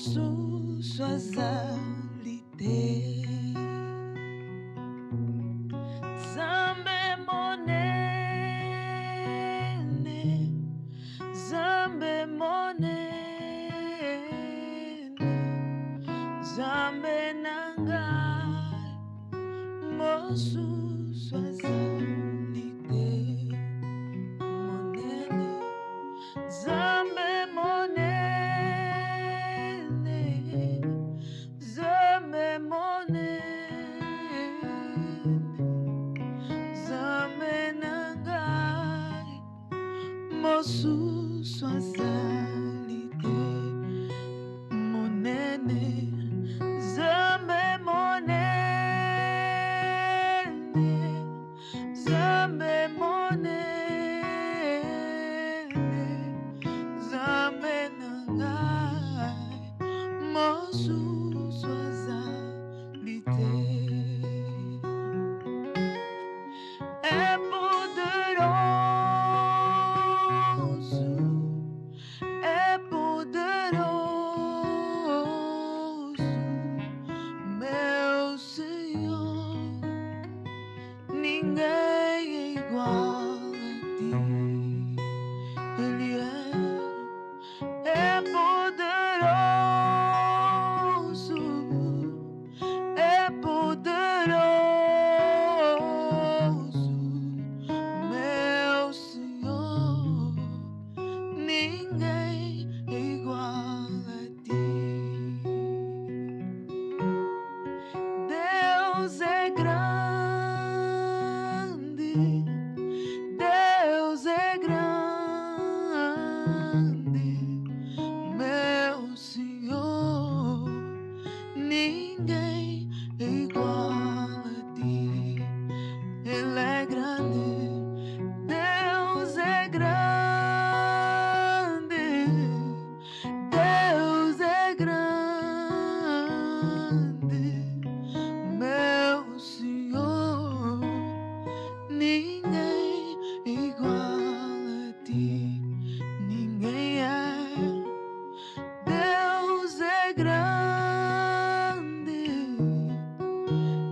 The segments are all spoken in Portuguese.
moço, suas alité. Zambe monene, Zambe monene, Zambe nangai, moço, suas alité. Monene, Zambe monene, Zambe monene, Zambe nangai, moço, suas alité. Monene, Zambe monene, Zambe monene, Zambe nangai, moço, suas alité. É poderoso, é poderoso, meu Senhor. Ninguém é igual a ti. Ele é poderoso, é poderoso, meu Senhor. Ninguém é igual a ti. Deus é grande, Deus é grande, meu Senhor. Ninguém é igual a ti. Ele é grande, Deus é grande, Deus é grande, meu Senhor. Ninguém é igual a ti. Ninguém é. Deus é grande,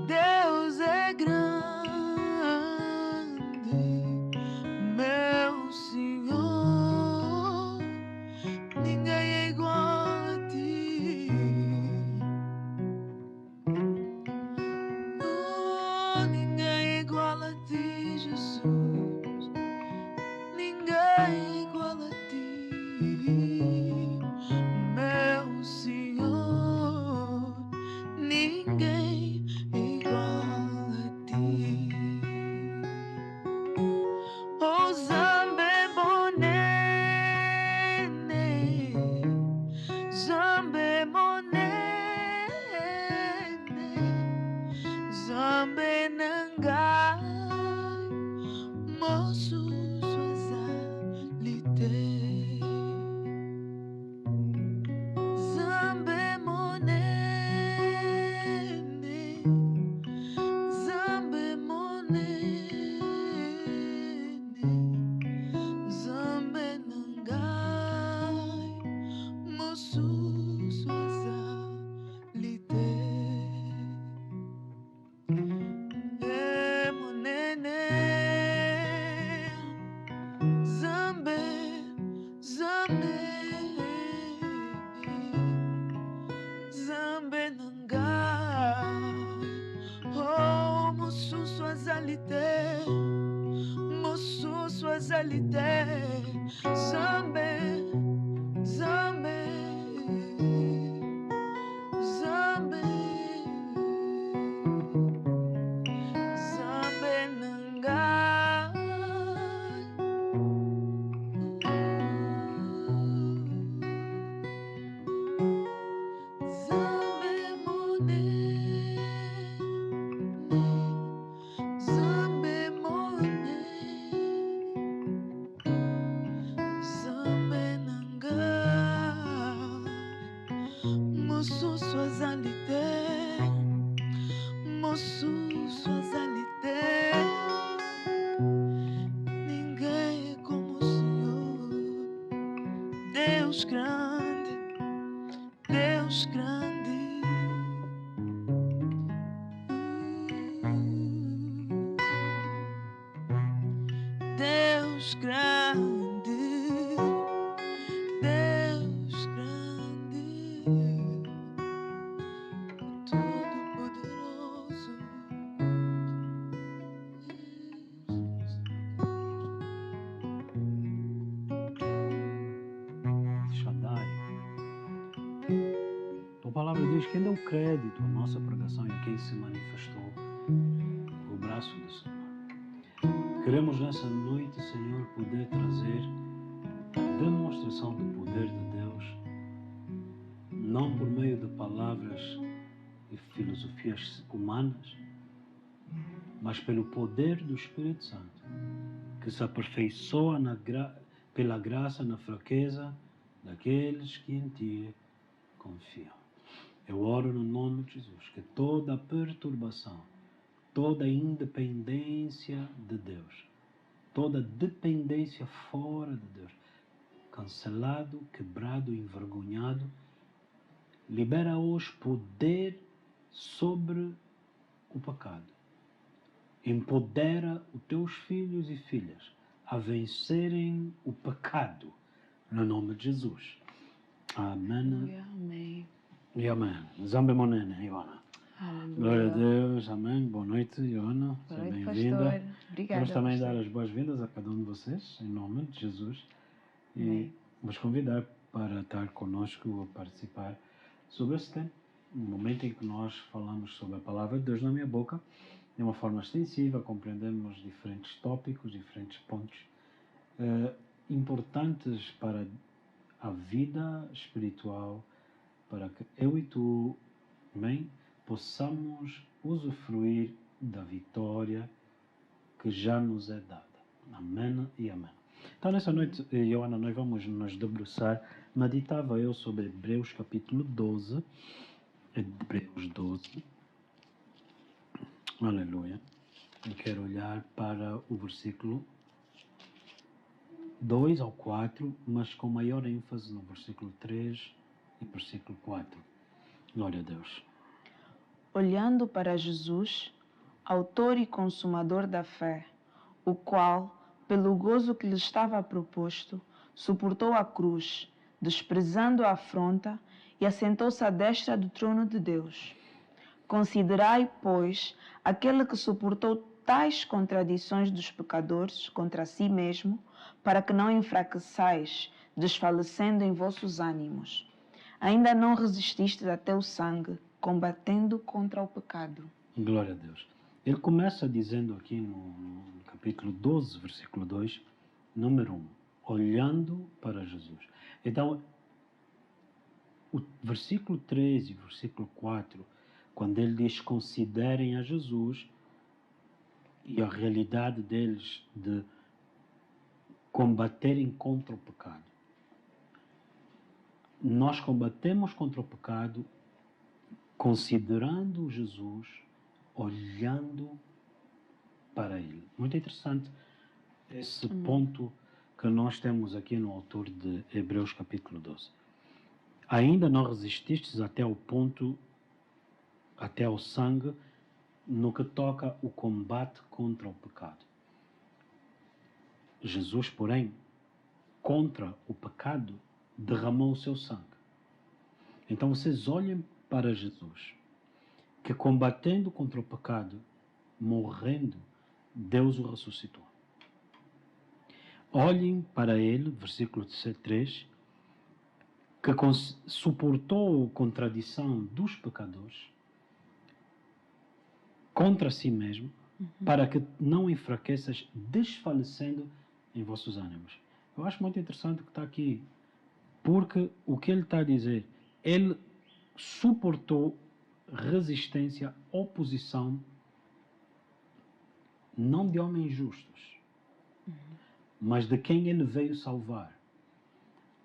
Deus é grande, meu Senhor. Ninguém é igual a ti. Oh, ninguém é igual a ti, Jesus. Ninguém é igual a ti, meu Senhor. Ninguém é igual a ti. Oh, Zambe monene, Zambe monene, Zambe nangai, moço, suas alité. Zambe monene, Zambe monene, Zambe nangai, moço, suas alité. Monene, Zambe, Zambe, Zambe nangai. Oh, moço, suas alité, moço, suas alité. Zambe, Zambe, Zambe, Zambe nangai. Zambe monene, Zambe monene, Zambe nangai, moço, suas alité, moço, suas alité. Ninguém é como o Senhor. Deus grande, Deus Deus grande, Deus grande, Deus grande, Todo-Poderoso. Shaddai. A palavra diz quem deu crédito à nossa pregação e a quem se manifestou o braço do Senhor. Queremos nessa noite, Senhor, poder trazer a demonstração do poder de Deus, não por meio de palavras e filosofias humanas, mas pelo poder do Espírito Santo, que se aperfeiçoa pela graça na fraqueza daqueles que em Ti confiam. Eu oro no nome de Jesus, que toda perturbação, toda independência de Deus, toda dependência fora de Deus, cancelado, quebrado, envergonhado, libera hoje poder sobre o pecado. Empodera os teus filhos e filhas a vencerem o pecado, no nome de Jesus. Amém. Amém. E amém. Zambe monene, Ivana. Aleluia. Glória a Deus, amém. Boa noite, Ivana. Boa Seja noite, bem-vinda. pastor. Obrigada. Vamos também pastor. dar as boas-vindas a cada um de vocês, em nome de Jesus. E Amém. vos convidar para estar conosco a participar sobre esse tema. No momento em que nós falamos sobre a palavra de Deus na minha boca, de uma forma extensiva, compreendemos diferentes tópicos, diferentes pontos importantes para a vida espiritual, para que eu e tu, amém, possamos usufruir da vitória que já nos é dada. Amém e amém. Então, nessa noite, Joana, nós vamos nos debruçar. Meditava eu sobre Hebreus capítulo 12. Hebreus 12. Aleluia. Eu quero olhar para o versículo 2 ao 4, mas com maior ênfase no versículo 3 e versículo 4. Glória a Deus. Olhando para Jesus, autor e consumador da fé, o qual, pelo gozo que lhe estava proposto, suportou a cruz, desprezando a afronta, e assentou-se à destra do trono de Deus. Considerai, pois, aquele que suportou tais contradições dos pecadores contra si mesmo, para que não enfraqueçais, desfalecendo em vossos ânimos. Ainda não resististes até o sangue, combatendo contra o pecado. Glória a Deus. Ele começa dizendo aqui no capítulo 12, versículo 2, número 1, olhando para Jesus. Então, o versículo 3 e versículo 4, quando ele diz considerem a Jesus e a realidade deles de combaterem contra o pecado. Nós combatemos contra o pecado considerando Jesus, olhando para Ele. Muito interessante esse ponto que nós temos aqui no autor de Hebreus capítulo 12. Ainda não resististes até ao ponto, até ao sangue, no que toca o combate contra o pecado. Jesus, porém, contra o pecado, derramou o seu sangue. Então vocês olhem para Jesus, que combatendo contra o pecado, morrendo, Deus o ressuscitou. Olhem para ele, versículo 3, que suportou a contradição dos pecadores contra si mesmo, para que não enfraqueças, desfalecendo em vossos ânimos. Eu acho muito interessante o que está aqui, porque o que ele está a dizer, ele suportou resistência, oposição, não de homens justos, mas de quem ele veio salvar,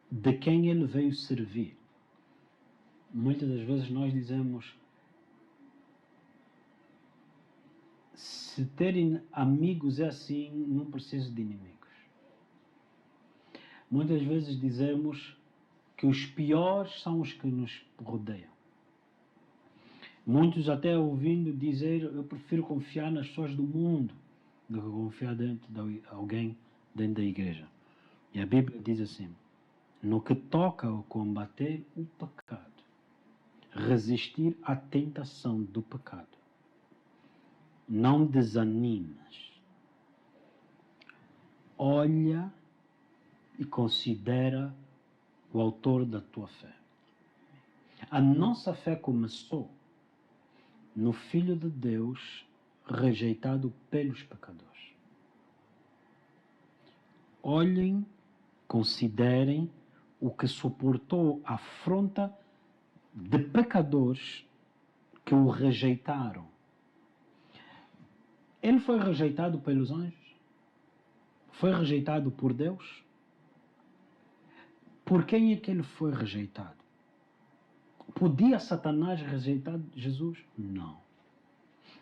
de quem ele veio servir. Muitas das vezes nós dizemos, se terem amigos é assim, não preciso de inimigos. Muitas vezes dizemos, que os piores são os que nos rodeiam. Muitos até ouvindo dizer, eu prefiro confiar nas pessoas do mundo do que confiar dentro de alguém dentro da igreja. E a Bíblia diz assim, no que toca ao combater o pecado, resistir à tentação do pecado, não desanimes. Olha e considera o autor da tua fé. A nossa fé começou no Filho de Deus rejeitado pelos pecadores. Olhem, considerem o que suportou a afronta de pecadores que o rejeitaram. Ele foi rejeitado pelos anjos? Foi rejeitado por Deus? Por quem é que ele foi rejeitado? Podia Satanás rejeitar Jesus? Não.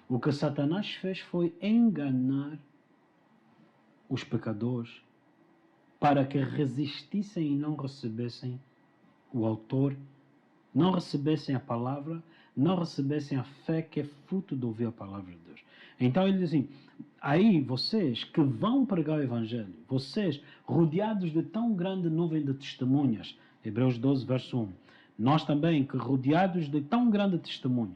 O que Satanás fez foi enganar os pecadores para que resistissem e não recebessem o autor, não recebessem a palavra, não recebessem a fé que é fruto de ouvir a palavra de Deus. Então ele diz assim, aí vocês que vão pregar o Evangelho, vocês rodeados de tão grande nuvem de testemunhas, Hebreus 12, verso 1, nós também que rodeados de tão grande testemunha,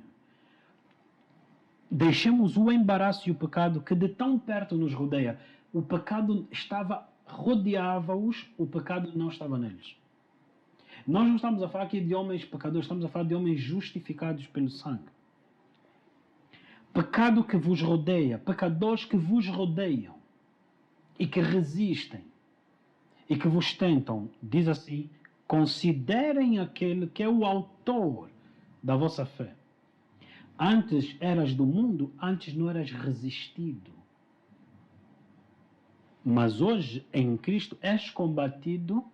deixemos o embaraço e o pecado que de tão perto nos rodeia. O pecado rodeava-os, o pecado não estava neles. Nós não estamos a falar aqui de homens pecadores, estamos a falar de homens justificados pelo sangue. Pecado que vos rodeia, pecadores que vos rodeiam e que resistem e que vos tentam, diz assim, considerem aquele que é o autor da vossa fé. Antes eras do mundo, antes não eras resistido. Mas hoje, em Cristo, és combatido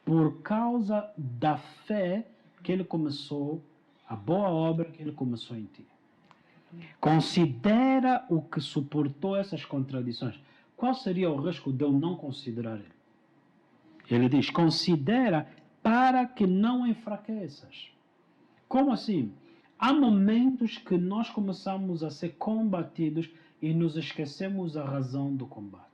por causa da fé que Ele começou, a boa obra que Ele começou em ti. Considera o que suportou essas contradições. Qual seria o risco de eu não considerar Ele? Ele diz, considera para que não enfraqueças. Como assim? Há momentos que nós começamos a ser combatidos e nos esquecemos a razão do combate.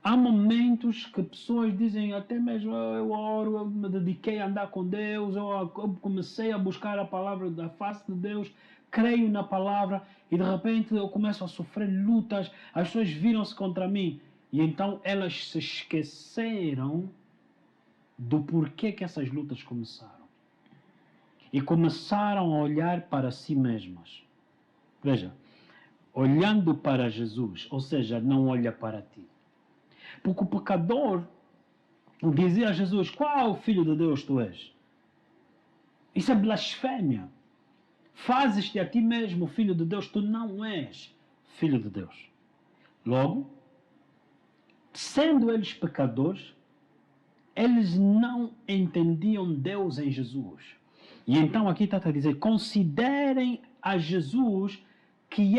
Há momentos que pessoas dizem, até mesmo eu oro, eu me dediquei a andar com Deus, eu comecei a buscar a palavra da face de Deus, creio na palavra e de repente eu começo a sofrer lutas, as pessoas viram-se contra mim e então elas se esqueceram do porquê que essas lutas começaram. E começaram a olhar para si mesmas. Veja, olhando para Jesus, ou seja, não olha para ti. Porque o pecador dizia a Jesus, qual filho de Deus tu és? Isso é blasfémia. Fazes-te a ti mesmo filho de Deus, tu não és filho de Deus. Logo, sendo eles pecadores, eles não entendiam Deus em Jesus. E então aqui está a dizer, considerem a Jesus que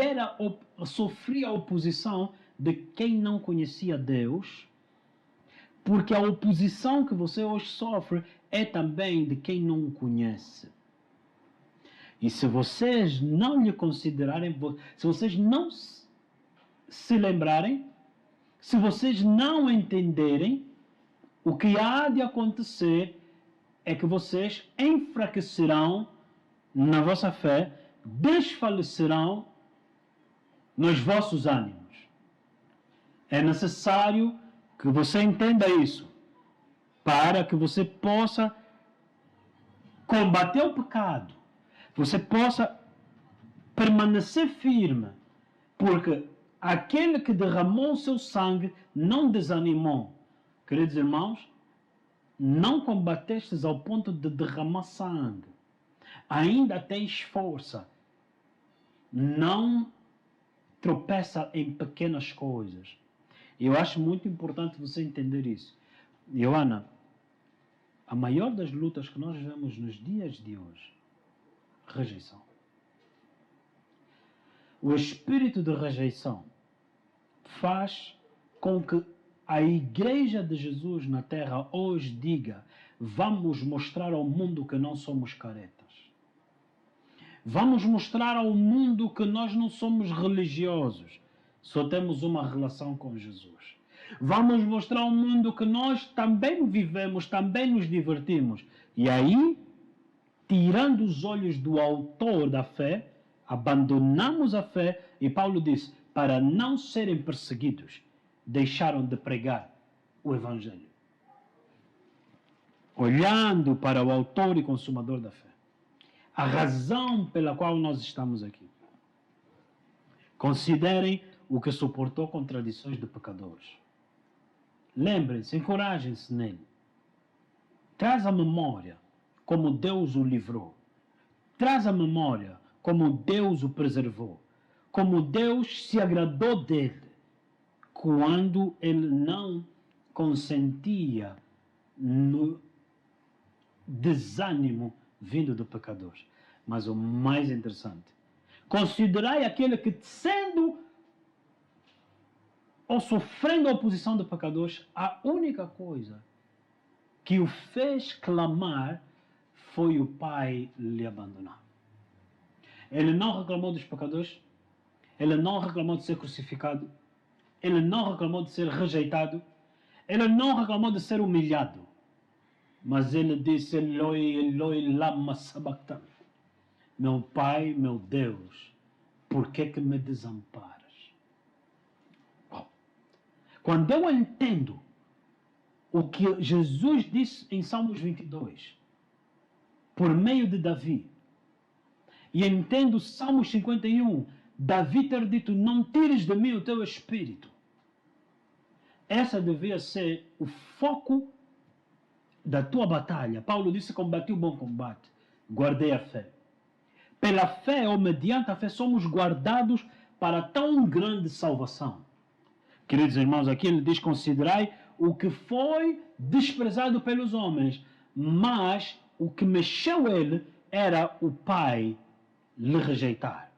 sofria a oposição de quem não conhecia Deus, porque a oposição que você hoje sofre é também de quem não o conhece. E se vocês não lhe considerarem, se vocês não se lembrarem, se vocês não entenderem, o que há de acontecer é que vocês enfraquecerão na vossa fé, desfalecerão nos vossos ânimos. É necessário que você entenda isso, para que você possa combater o pecado, você possa permanecer firme, porque aquele que derramou o seu sangue não desanimou. Queridos irmãos, não combatestes ao ponto de derramar sangue. Ainda tens força. Não tropeça em pequenas coisas. Eu acho muito importante você entender isso. Joana, a maior das lutas que nós vemos nos dias de hoje, rejeição. O espírito de rejeição faz com que a Igreja de Jesus na Terra hoje diga, vamos mostrar ao mundo que não somos caretas. Vamos mostrar ao mundo que nós não somos religiosos, só temos uma relação com Jesus. Vamos mostrar ao mundo que nós também vivemos, também nos divertimos. E aí, tirando os olhos do autor da fé, abandonamos a fé e Paulo disse, para não serem perseguidos, deixaram de pregar o Evangelho. Olhando para o autor e consumador da fé. A razão pela qual nós estamos aqui. Considerem o que suportou contradições de pecadores. Lembrem-se, encorajem-se nele. Traz à memória como Deus o livrou. Traz à memória como Deus o preservou. Como Deus se agradou dele quando ele não consentia no desânimo vindo do pecador. Mas o mais interessante, considerai aquele que, sendo ou sofrendo a oposição de pecadores, a única coisa que o fez clamar foi o Pai lhe abandonar. Ele não reclamou dos pecadores, ele não reclamou de ser crucificado, ele não reclamou de ser rejeitado, ele não reclamou de ser humilhado. Mas ele disse, Eloi, Eloi, lama sabachthani. Meu Pai, meu Deus, por que que me desamparas? Oh. Quando eu entendo o que Jesus disse em Salmos 22, por meio de Davi, e entendo Salmos 51, Davi ter dito, não tires de mim o teu espírito. Essa devia ser o foco da tua batalha. Paulo disse, combati o bom combate, guardei a fé. Pela fé ou mediante a fé somos guardados para tão grande salvação. Queridos irmãos, aqui ele diz, considerai o que foi desprezado pelos homens, mas o que mexeu ele era o Pai lhe rejeitar.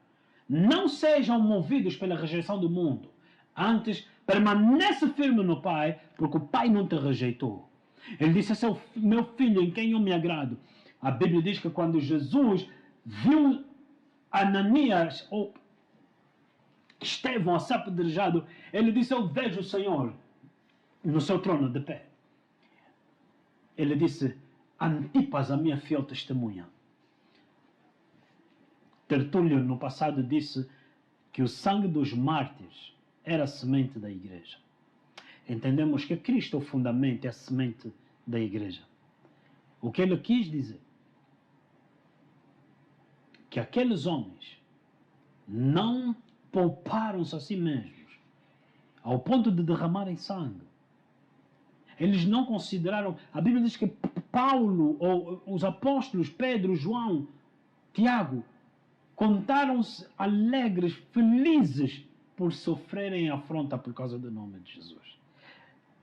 Não sejam movidos pela rejeição do mundo. Antes, permanece firme no Pai, porque o Pai não te rejeitou. Ele disse, esse é o meu filho em quem eu me agrado. A Bíblia diz que quando Jesus viu Ananias, ou Estevão a ser apedrejado, ele disse, eu vejo o Senhor no seu trono de pé. Ele disse, Antipas, a minha fiel testemunha. Tertúlio, no passado, disse que o sangue dos mártires era a semente da igreja. Entendemos que Cristo é o fundamento, é a semente da igreja. O que ele quis dizer? Que aqueles homens não pouparam-se a si mesmos, ao ponto de derramarem sangue. Eles não consideraram... A Bíblia diz que Paulo, ou os apóstolos, Pedro, João, Tiago, contaram-se alegres, felizes, por sofrerem afronta por causa do nome de Jesus.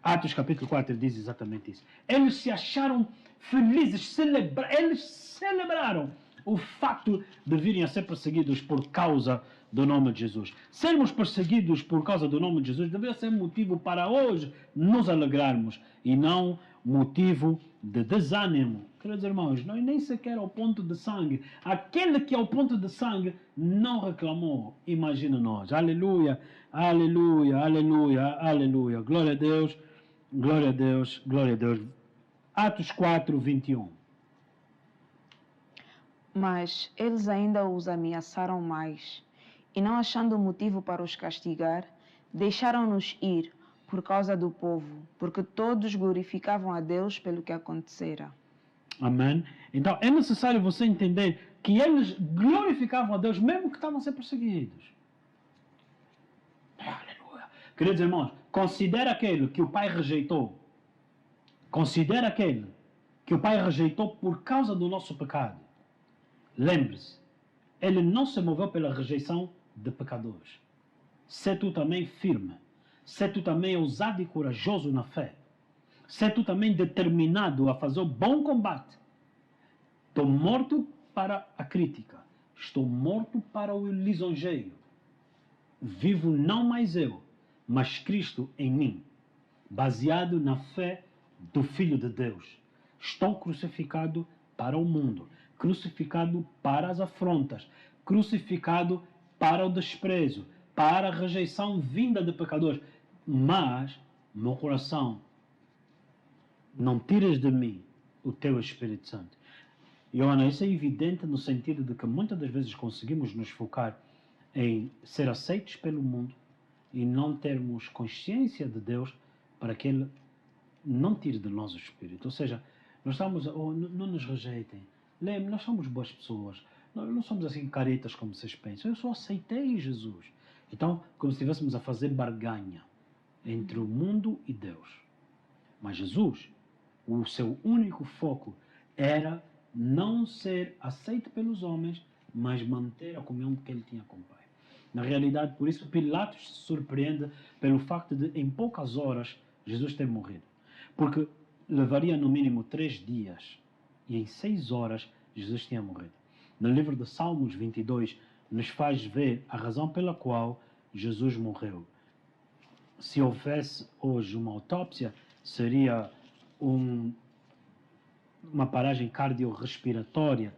Atos capítulo 4 diz exatamente isso. Eles se acharam felizes, eles celebraram o facto de virem a ser perseguidos por causa do nome de Jesus. Sermos perseguidos por causa do nome de Jesus deveria ser motivo para hoje nos alegrarmos e não motivo de desânimo. Queridos irmãos, nós nem sequer ao ponto de sangue. Aquele que ao ponto de sangue não reclamou. Imagina nós. Aleluia, aleluia, aleluia, aleluia. Glória a Deus, glória a Deus, glória a Deus. Atos 4, 21. Mas eles ainda os ameaçaram mais, e não achando motivo para os castigar, deixaram-nos ir por causa do povo, porque todos glorificavam a Deus pelo que acontecera. Amém? Então é necessário você entender que eles glorificavam a Deus mesmo que estavam a ser perseguidos. Aleluia. Queridos irmãos, considera aquele que o Pai rejeitou. Considera aquele que o Pai rejeitou por causa do nosso pecado. Lembre-se, ele não se moveu pela rejeição de pecadores. Se tu também firme, se tu também ousado e corajoso na fé, se tu também determinado a fazer o bom combate. Estou morto para a crítica, estou morto para o lisonjeio. Vivo não mais eu, mas Cristo em mim, baseado na fé do Filho de Deus, Estou crucificado para o mundo, crucificado para as afrontas, crucificado para o desprezo, para a rejeição vinda de pecadores. Mas, meu coração, não tires de mim o teu Espírito Santo. Joana, isso é evidente no sentido de que muitas das vezes conseguimos nos focar em ser aceitos pelo mundo e não termos consciência de Deus para que Ele não tire de nós o Espírito. Ou seja, nós estamos, não nos rejeitem. Lembre, nós somos boas pessoas. Nós não somos assim caretas como vocês pensam. Eu só aceitei Jesus. Então, como se estivéssemos a fazer barganha entre o mundo e Deus. Mas Jesus, o seu único foco era não ser aceito pelos homens, mas manter a comunhão que ele tinha com o Pai. Na realidade, por isso, Pilatos se surpreende pelo facto de, em poucas horas, Jesus ter morrido. Porque levaria no mínimo 3 dias e em 6 horas Jesus tinha morrido. No livro de Salmos 22 nos faz ver a razão pela qual Jesus morreu. Se houvesse hoje uma autópsia, seria uma paragem cardiorrespiratória,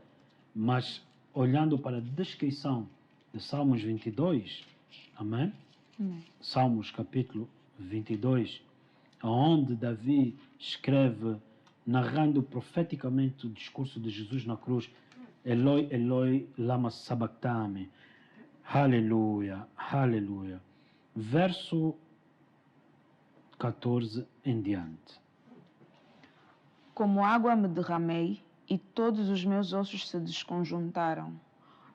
mas olhando para a descrição de Salmos 22, amém? Salmos capítulo 22, onde Davi escreve, narrando profeticamente o discurso de Jesus na cruz, Eloi, Eloi, lama sabachthani. Aleluia, aleluia. Verso 14 em diante. Como água me derramei e todos os meus ossos se desconjuntaram.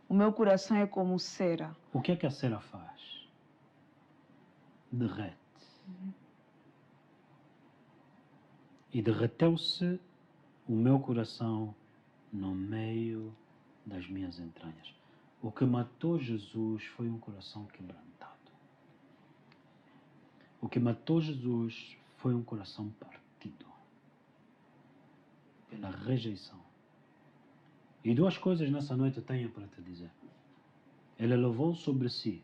O meu coração é como cera. O que é que a cera faz? Derrete. E derreteu-se o meu coração no meio das minhas entranhas. O que matou Jesus foi um coração quebrantado. O que matou Jesus foi um coração partido pela rejeição. E 2 coisas nessa noite eu tenho para te dizer. Ele levou sobre si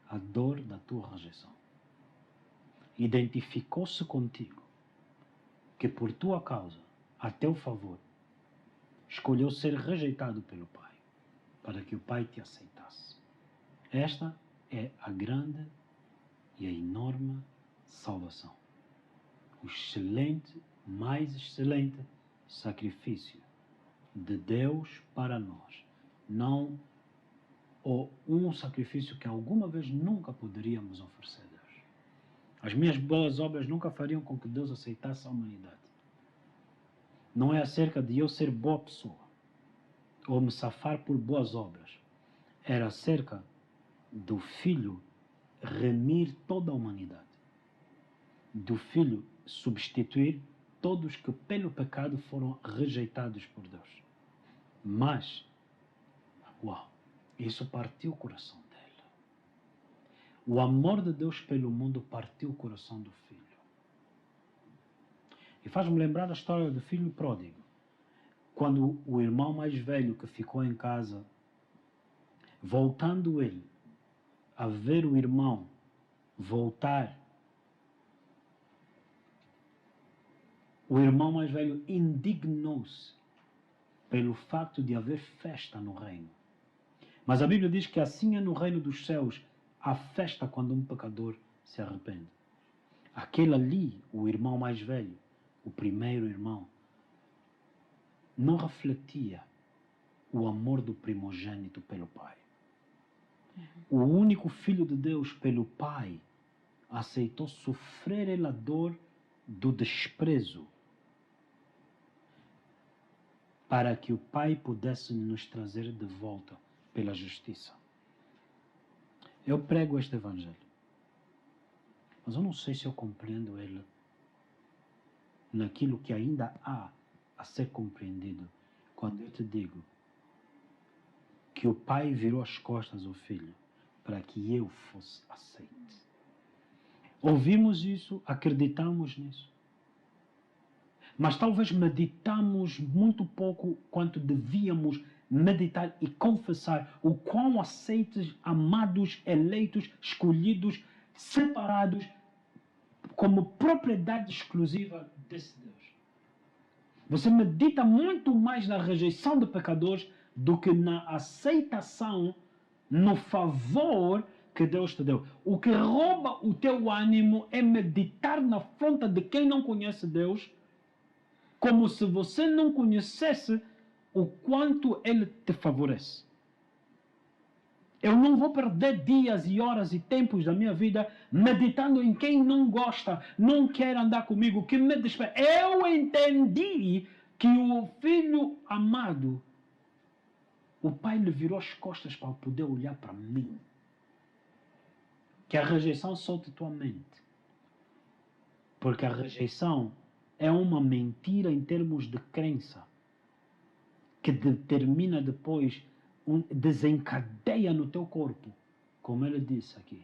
a dor da tua rejeição. Identificou-se contigo, que por tua causa, a teu favor, escolheu ser rejeitado pelo Pai, para que o Pai te aceitasse. Esta é a grande e a enorme salvação. O excelente, mais excelente sacrifício de Deus para nós. Não um sacrifício que alguma vez nunca poderíamos oferecer a Deus. As minhas boas obras nunca fariam com que Deus aceitasse a humanidade. Não é acerca de eu ser boa pessoa ou me safar por boas obras. Era acerca do Filho remir toda a humanidade. Do Filho substituir todos que pelo pecado foram rejeitados por Deus. Mas, uau, isso partiu o coração dele. O amor de Deus pelo mundo partiu o coração do Filho. E faz-me lembrar a história do filho pródigo. Quando o irmão mais velho que ficou em casa, voltando ele a ver o irmão voltar, o irmão mais velho indignou-se pelo facto de haver festa no reino. Mas a Bíblia diz que assim é no reino dos céus, há festa quando um pecador se arrepende. Aquele ali, o irmão mais velho, o primeiro irmão, não refletia o amor do primogênito pelo Pai. O único Filho de Deus pelo Pai aceitou sofrer a dor do desprezo para que o Pai pudesse nos trazer de volta pela justiça. Eu prego este Evangelho, mas eu não sei se eu compreendo ele naquilo que ainda há a ser compreendido quando eu te digo que o Pai virou as costas ao Filho para que eu fosse aceite. Ouvimos isso, acreditamos nisso, mas talvez meditamos muito pouco quanto devíamos meditar e confessar o quão aceitos, amados, eleitos, escolhidos, separados como propriedade exclusiva desse Deus. Você medita muito mais na rejeição de pecadores do que na aceitação, no favor que Deus te deu. O que rouba o teu ânimo é meditar na afronta de quem não conhece Deus, como se você não conhecesse o quanto Ele te favorece. Eu não vou perder dias e horas e tempos da minha vida meditando em quem não gosta, não quer andar comigo, que me despreza. Eu entendi que o filho amado, o pai lhe virou as costas para poder olhar para mim. Que a rejeição solte tua mente. Porque a rejeição é uma mentira em termos de crença, que determina depois, desencadeia no teu corpo. Como ele disse aqui,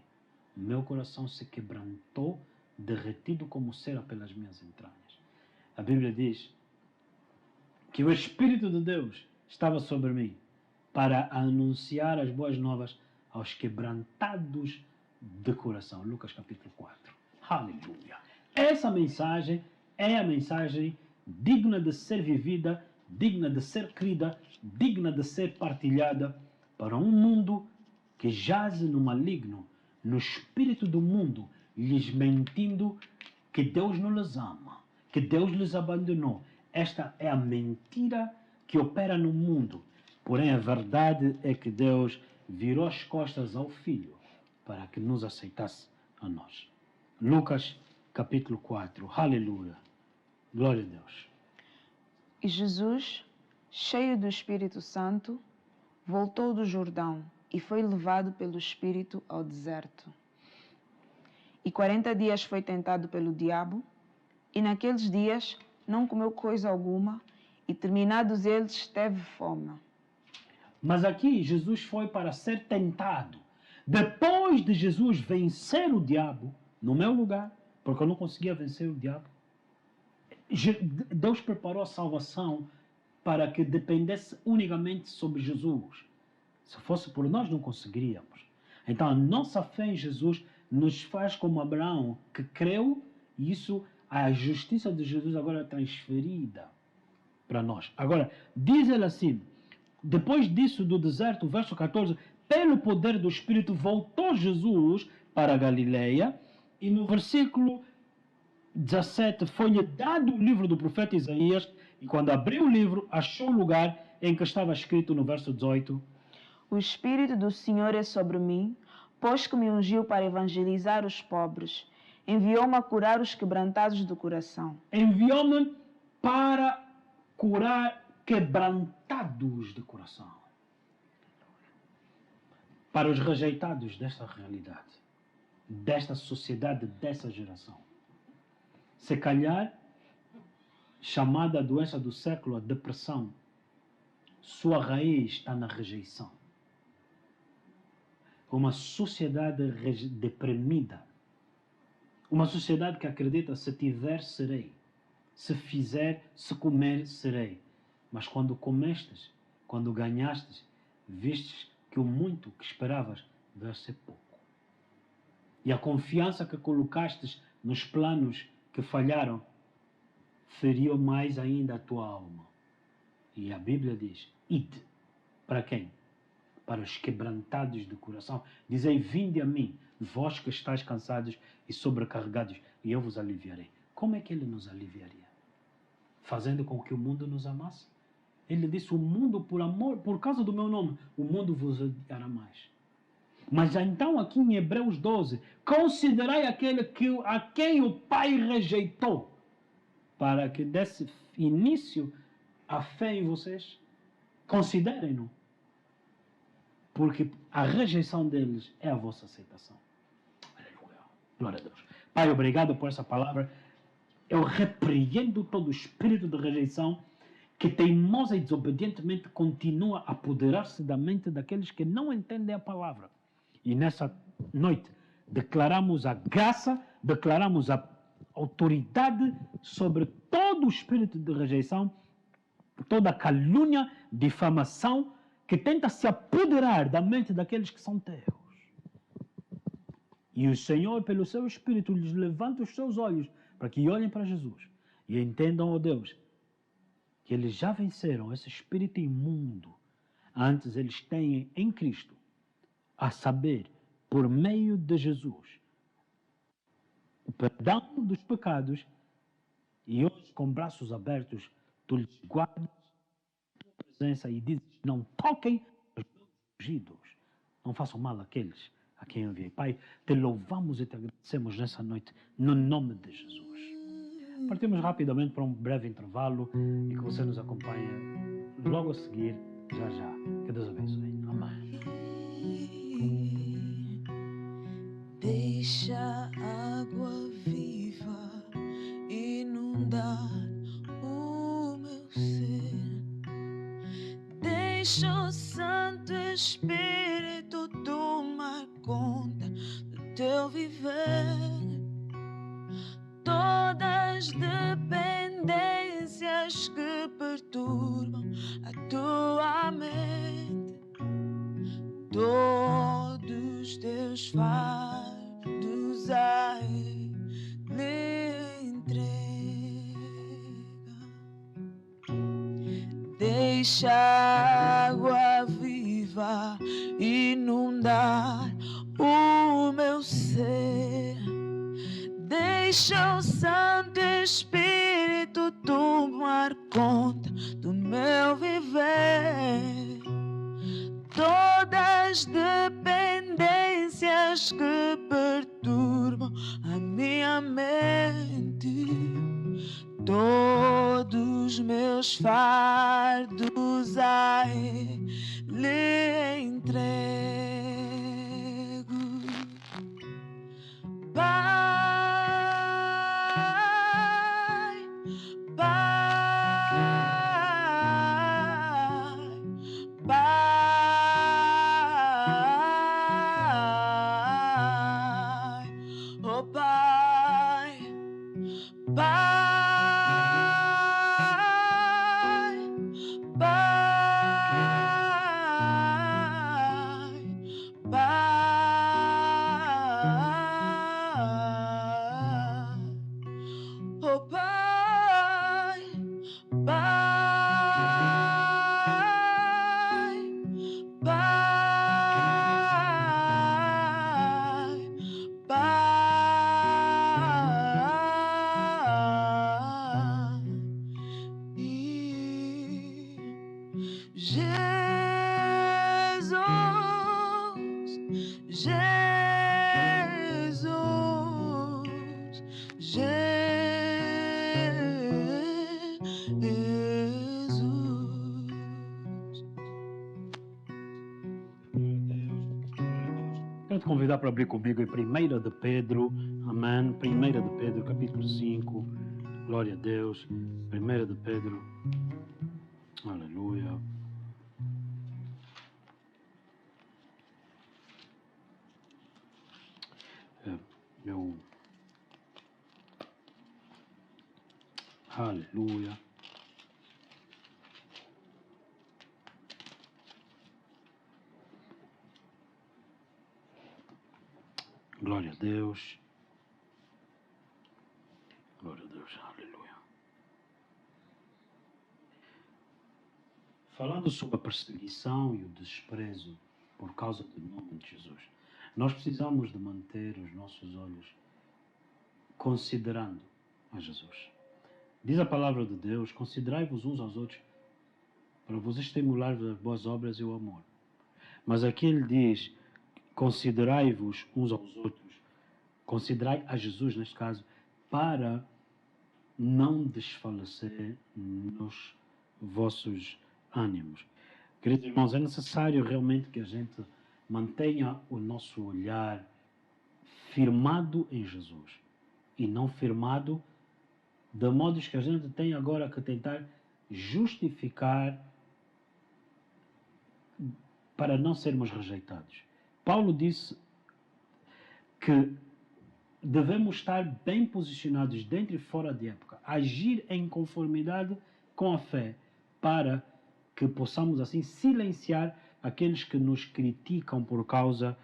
meu coração se quebrantou, derretido como cera pelas minhas entranhas. A Bíblia diz que o Espírito de Deus estava sobre mim para anunciar as boas novas aos quebrantados de coração. Lucas capítulo 4. Aleluia. Essa mensagem é a mensagem digna de ser vivida, digna de ser crida, digna de ser partilhada para um mundo que jaz no maligno, no espírito do mundo, lhes mentindo que Deus não lhes ama, que Deus lhes abandonou. Esta é a mentira que opera no mundo. Porém, a verdade é que Deus virou as costas ao Filho para que nos aceitasse a nós. Lucas capítulo 4. Aleluia. Glória a Deus. E Jesus, cheio do Espírito Santo, voltou do Jordão e foi levado pelo Espírito ao deserto. E 40 dias foi tentado pelo diabo, e naqueles dias não comeu coisa alguma, e terminados eles teve fome. Mas aqui Jesus foi para ser tentado. Depois de Jesus vencer o diabo, no meu lugar, porque eu não conseguia vencer o diabo, Deus preparou a salvação para que dependesse unicamente sobre Jesus. Se fosse por nós, não conseguiríamos. Então, a nossa fé em Jesus nos faz como Abraão, que creu, e isso, a justiça de Jesus agora é transferida para nós. Agora, diz ele assim, depois disso do deserto, verso 14, pelo poder do Espírito voltou Jesus para a Galileia, e no versículo 17, foi-lhe dado o livro do profeta Isaías, e quando abriu o livro, achou o lugar em que estava escrito no verso 18: O Espírito do Senhor é sobre mim, pois que me ungiu para evangelizar os pobres, enviou-me a curar os quebrantados do coração. Enviou-me para curar quebrantados de coração. Para os rejeitados desta realidade, desta sociedade, dessa geração. Se calhar, chamada a doença do século, a depressão, sua raiz está na rejeição. Uma sociedade deprimida. Uma sociedade que acredita, se tiver, serei. Se fizer, se comer, serei. Mas quando comestes, quando ganhastes, vistes que o muito que esperavas deve ser pouco. E a confiança que colocastes nos planos que falharam, feriu mais ainda a tua alma. E a Bíblia diz, ide. Para quem? Para os quebrantados de coração. Dizei, vinde a mim, vós que estáis cansados e sobrecarregados, e eu vos aliviarei. Como é que ele nos aliviaria? Fazendo com que o mundo nos amasse? Ele disse, o mundo, por amor, por causa do meu nome, o mundo vos odiará mais. Mas então aqui em Hebreus 12, considerai aquele a quem o Pai rejeitou, para que desse início a fé em vocês. Considerem-no. Porque a rejeição deles é a vossa aceitação. Aleluia. Glória a Deus. Pai, obrigado por essa palavra. Eu repreendo todo o espírito de rejeição que teimosa e desobedientemente continua a apoderar-se da mente daqueles que não entendem a palavra. E nessa noite declaramos a graça, declaramos a autoridade sobre todo o espírito de rejeição, toda a calúnia, difamação que tenta se apoderar da mente daqueles que são teus. E o Senhor, pelo seu Espírito, lhes levanta os seus olhos para que olhem para Jesus e entendam, ó Deus, que eles já venceram esse espírito imundo. Antes eles têm em Cristo, a saber, por meio de Jesus, o perdão dos pecados, e hoje, com braços abertos, tu lhes guardas a tua presença e dizes: não toquem os meus ungidos, não façam mal àqueles a quem eu enviei. Pai, te louvamos e te agradecemos nessa noite, no nome de Jesus. Partimos rapidamente para um breve intervalo e que você nos acompanhe logo a seguir, já já. Que Deus abençoe. Amém. Deixa a água viva inundar o meu ser. Deixa o Santo Espírito tomar conta do teu viver. Todas as dependências que perturbam a tua mente, todos teus fardos a Ele entrega. Deixa a água viva inundar o meu ser. Deixa o Santo Espírito tomar conta do meu viver. Todas as dependências que perturbam a minha mente, todos os meus fardos a Ele entrego. Pai, Pai, Pai, oh Pai, Pai, Pai, Pai, oh Pai, Pai, Pai, Pai, e Jesus, Jesus, Jesus. Quero te convidar para abrir comigo em 1 de Pedro, amém, 1 de Pedro, capítulo 5, glória a Deus, 1 de Pedro, aleluia. Aleluia. Glória a Deus. Glória a Deus. Aleluia. Falando sobre a perseguição e o desprezo por causa do nome de Jesus, nós precisamos de manter os nossos olhos considerando a Jesus. Diz a palavra de Deus: considerai-vos uns aos outros para vos estimular as boas obras e o amor. Mas aqui ele diz: considerai-vos uns aos outros, considerai a Jesus neste caso, para não desfalecer nos vossos ânimos. Queridos irmãos, é necessário realmente que a gente mantenha o nosso olhar firmado em Jesus e não firmado de modos que a gente tem agora que tentar justificar para não sermos rejeitados. Paulo disse que devemos estar bem posicionados dentro e fora de época, agir em conformidade com a fé, para que possamos assim silenciar aqueles que nos criticam por causa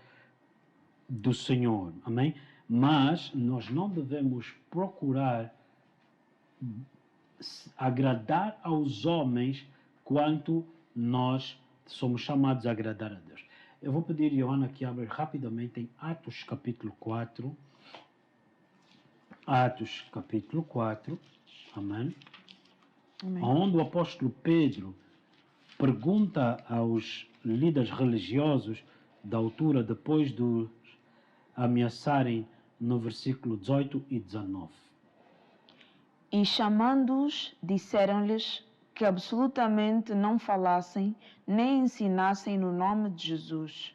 do Senhor, amém? Mas nós não devemos procurar agradar aos homens quanto nós somos chamados a agradar a Deus. Eu vou pedir a Joana que abra rapidamente em Atos capítulo 4. Atos capítulo 4. Amém. Amém. Onde o apóstolo Pedro pergunta aos líderes religiosos da altura, depois de os ameaçarem no versículo 18 e 19. E chamando-os, disseram-lhes que absolutamente não falassem nem ensinassem no nome de Jesus.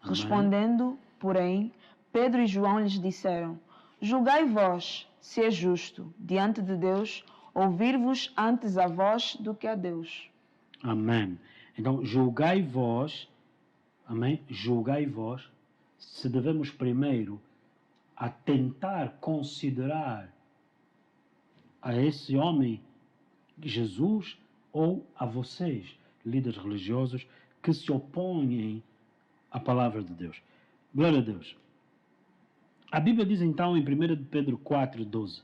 Amém. Respondendo, porém, Pedro e João lhes disseram: julgai vós se é justo, diante de Deus, ouvir-vos antes a vós do que a Deus. Amém. Então, julgai vós, amém? Julgai vós se devemos primeiro a tentar considerar a esse homem Jesus ou a vocês, líderes religiosos, que se opõem à palavra de Deus. Glória a Deus. A Bíblia diz então em 1 Pedro 4:12: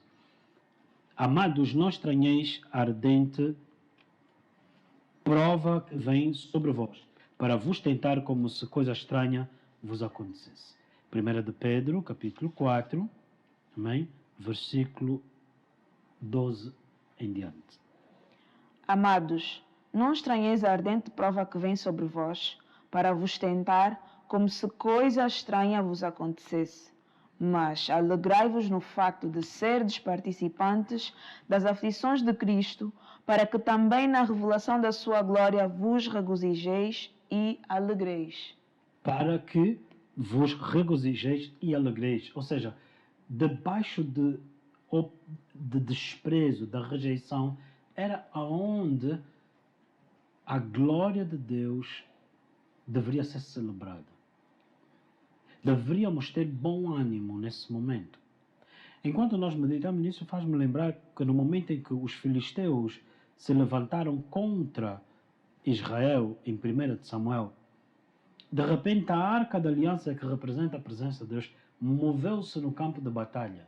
amados, não estranheis a ardente prova que vem sobre vós, para vos tentar como se coisa estranha vos acontecesse. 1 Pedro, capítulo 4, amém? Versículo 12 em diante. Amados, não estranheis a ardente prova que vem sobre vós, para vos tentar como se coisa estranha vos acontecesse. Mas alegrai-vos no facto de serdes participantes das aflições de Cristo, para que também na revelação da sua glória vos regozijeis e alegreis. Para que vos regozijeis e alegreis. Ou seja, debaixo de desprezo, da rejeição, era aonde a glória de Deus deveria ser celebrada. Deveríamos ter bom ânimo nesse momento. Enquanto nós meditamos nisso, faz-me lembrar que no momento em que os filisteus se levantaram contra Israel, em 1 Samuel, de repente a arca da aliança, que representa a presença de Deus, moveu-se no campo de batalha.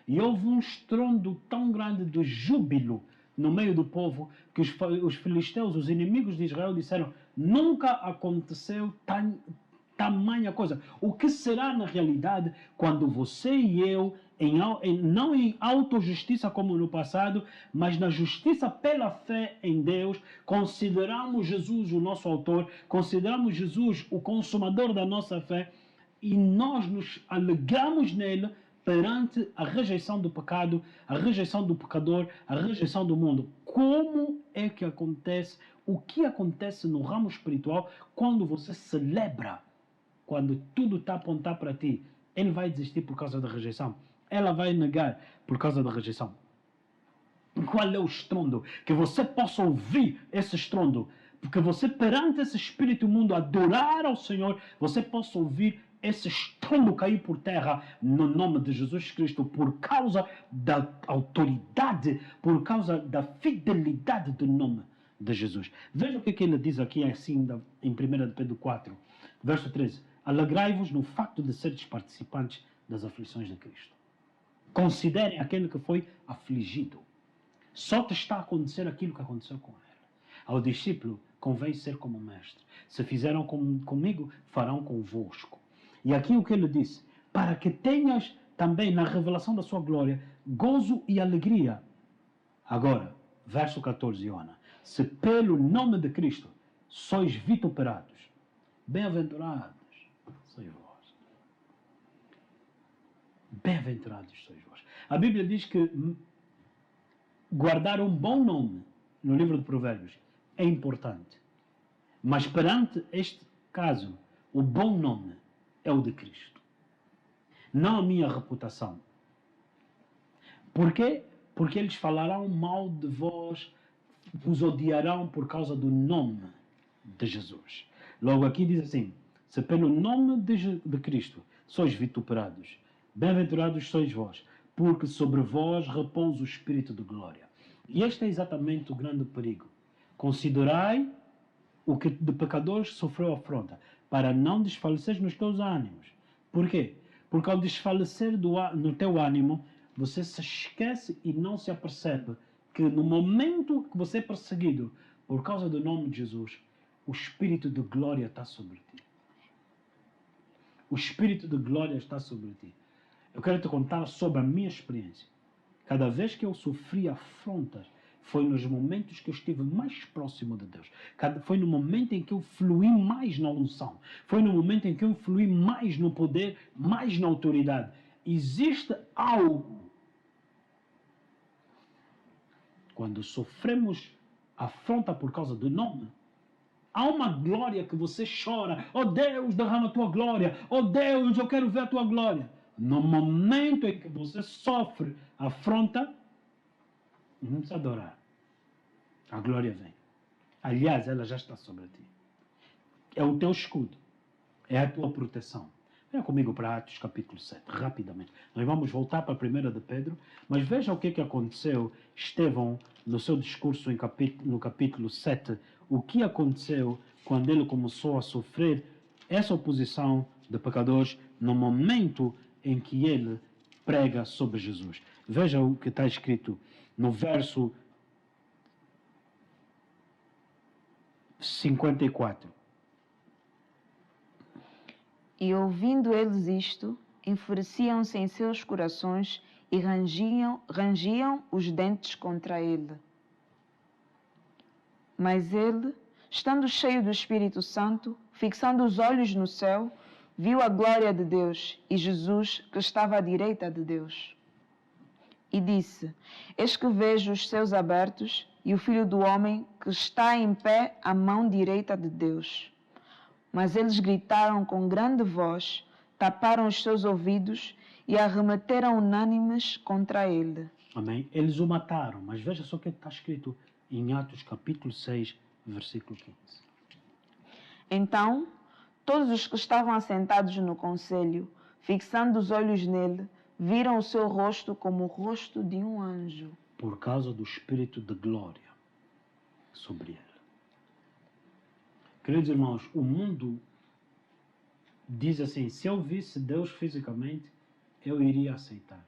E houve um estrondo tão grande de júbilo no meio do povo que os filisteus, os inimigos de Israel, disseram: nunca aconteceu tamanha coisa. O que será na realidade quando você e eu, não em autojustiça como no passado, mas na justiça pela fé em Deus, consideramos Jesus o nosso autor, consideramos Jesus o consumador da nossa fé, e nós nos alegramos nele perante a rejeição do pecado, a rejeição do pecador, a rejeição do mundo. Como é que acontece? O que acontece no ramo espiritual quando você celebra? Quando tudo está a apontar para ti, ele vai desistir por causa da rejeição. Ela vai negar por causa da rejeição. Qual é o estrondo? Que você possa ouvir esse estrondo. Porque você, perante esse espírito imundo, adorar ao Senhor, você possa ouvir esse estrondo cair por terra no nome de Jesus Cristo, por causa da autoridade, por causa da fidelidade do nome de Jesus. Veja o que ele diz aqui assim em 1 Pedro 4, verso 13. Alegrai-vos no facto de seres participantes das aflições de Cristo. Considerem aquele que foi afligido. Só te está a acontecer aquilo que aconteceu com ele. Ao discípulo convém ser como mestre. Se fizeram comigo, farão convosco. E aqui o que ele disse: para que tenhas também na revelação da sua glória gozo e alegria. Agora, verso 14, Joana. Se pelo nome de Cristo sois vituperados, bem-aventurados sois vós. Bem-aventurados sois vós. A Bíblia diz que guardar um bom nome no livro de Provérbios é importante. Mas perante este caso, o bom nome é o de Cristo. Não a minha reputação. Por quê? Porque eles falarão mal de vós, vos odiarão por causa do nome de Jesus. Logo aqui diz assim: se pelo nome de Cristo sois vituperados, bem-aventurados sois vós, porque sobre vós repousa o Espírito de glória. E este é exatamente o grande perigo. Considerai o que de pecadores sofreu afronta, para não desfaleceres nos teus ânimos. Por quê? Porque ao desfalecer no teu ânimo, você se esquece e não se apercebe que que no momento que você é perseguido por causa do nome de Jesus, o Espírito de glória está sobre ti. O Espírito de glória está sobre ti. Eu quero te contar sobre a minha experiência. Cada vez que eu sofri afrontas, foi nos momentos que eu estive mais próximo de Deus. Foi no momento em que eu fluí mais na unção. Foi no momento em que eu fluí mais no poder, mais na autoridade. Existe algo. Quando sofremos afronta por causa do nome, há uma glória que você chora. Oh Deus, derrama a tua glória. Oh Deus, eu quero ver a tua glória. No momento em que você sofre afronta, não precisa adorar. A glória vem. Aliás, ela já está sobre ti. É o teu escudo. É a tua proteção. Venha comigo para Atos capítulo 7, rapidamente. Nós vamos voltar para a 1 de Pedro, mas veja o que aconteceu. Estevão, no seu discurso no capítulo 7, o que aconteceu quando ele começou a sofrer essa oposição de pecadores no momento em que ele prega sobre Jesus. Veja o que está escrito no verso 54. E ouvindo eles isto, enfureciam-se em seus corações e rangiam os dentes contra ele. Mas ele, estando cheio do Espírito Santo, fixando os olhos no céu, viu a glória de Deus e Jesus que estava à direita de Deus. E disse: Eis que vejo os céus abertos e o Filho do Homem que está em pé à mão direita de Deus. Mas eles gritaram com grande voz, taparam os seus ouvidos e arremeteram unânimes contra ele. Amém? Eles o mataram, mas veja só o que está escrito em Atos capítulo 6, versículo 15. Então, todos os que estavam assentados no conselho, fixando os olhos nele, viram o seu rosto como o rosto de um anjo. Por causa do Espírito de glória sobre ele. Queridos irmãos, o mundo diz assim: se eu visse Deus fisicamente, eu iria aceitar.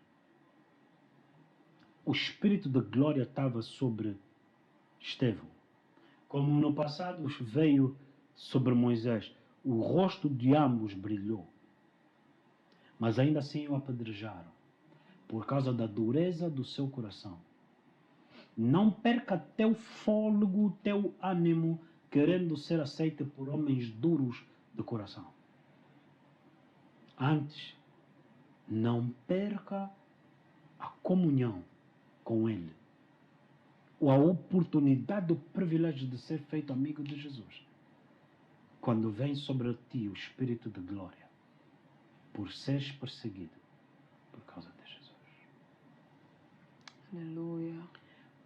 O Espírito de glória estava sobre Estevão. Como no passado veio sobre Moisés, o rosto de ambos brilhou. Mas ainda assim o apedrejaram, por causa da dureza do seu coração. Não perca teu fôlego, teu ânimo, querendo ser aceito por homens duros de coração. Antes, não perca a comunhão com Ele. Ou a oportunidade, o privilégio de ser feito amigo de Jesus. Quando vem sobre ti o Espírito de glória, por seres perseguido por causa de Jesus. Aleluia.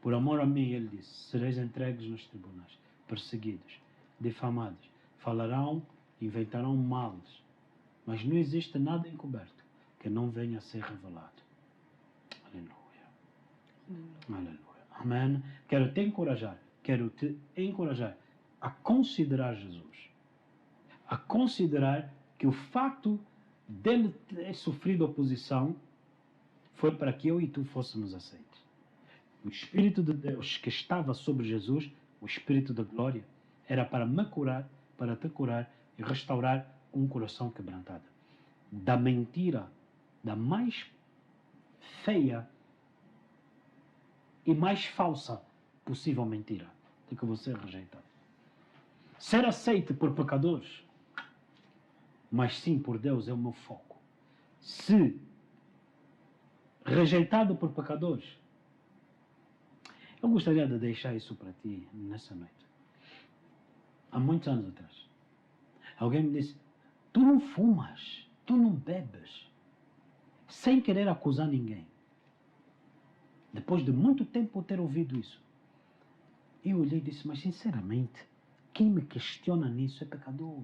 Por amor a mim, ele disse, sereis entregues nos tribunais, perseguidos, difamados, falarão, inventarão males, mas não existe nada encoberto que não venha a ser revelado. Aleluia. Aleluia. Amém. Quero te encorajar a considerar Jesus, a considerar que o facto dele ter sofrido oposição foi para que eu e tu fôssemos aceitos. O Espírito de Deus que estava sobre Jesus, o Espírito da glória, era para me curar, para te curar e restaurar um coração quebrantado. Da mentira, da mais feia e mais falsa possível mentira de que você é rejeitado. Ser aceito por pecadores, mas sim por Deus é o meu foco. Se rejeitado por pecadores, eu gostaria de deixar isso para ti nessa noite. Há muitos anos atrás, alguém me disse, tu não fumas, tu não bebes, sem querer acusar ninguém. Depois de muito tempo eu ter ouvido isso, eu olhei e disse, mas sinceramente, quem me questiona nisso é pecador.